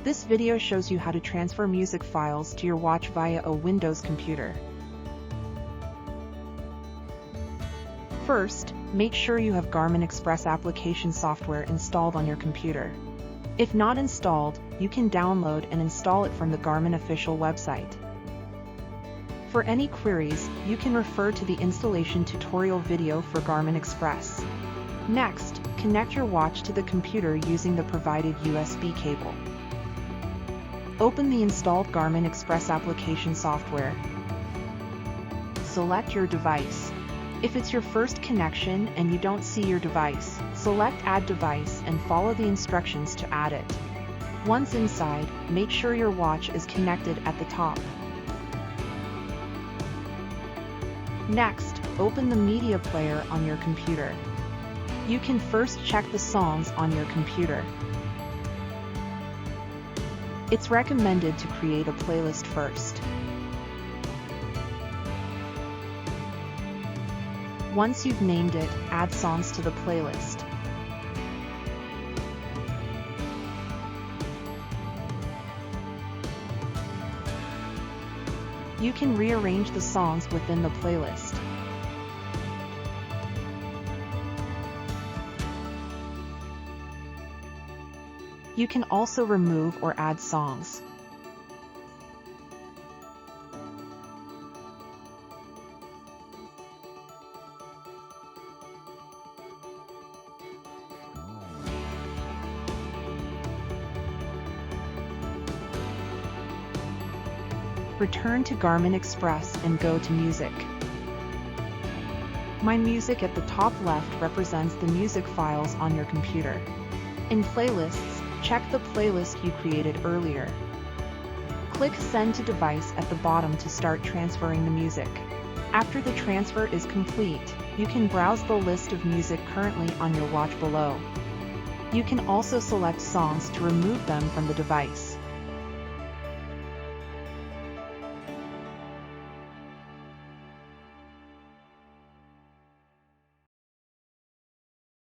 This video shows you how to transfer music files to your watch via a Windows computer. First, make sure you have Garmin Express application software installed on your computer. If not installed, you can download and install it from the Garmin official website. For any queries, you can refer to the installation tutorial video for Garmin Express. Next, connect your watch to the computer using the provided USB cable. Open the installed Garmin Express application software. Select your device. If it's your first connection and you don't see your device, select Add Device and follow the instructions to add it. Once inside, make sure your watch is connected at the top. Next, open the media player on your computer. You can first check the songs on your computer. It's recommended to create a playlist first. Once you've named it, add songs to the playlist. You can rearrange the songs within the playlist. You can also remove or add songs. Return to Garmin Express and go to Music. My Music at the top left represents the music files on your computer. In Playlists, check the playlist you created earlier. Click Send to Device at the bottom to start transferring the music. After the transfer is complete, you can browse the list of music currently on your watch below. You can also select songs to remove them from the device.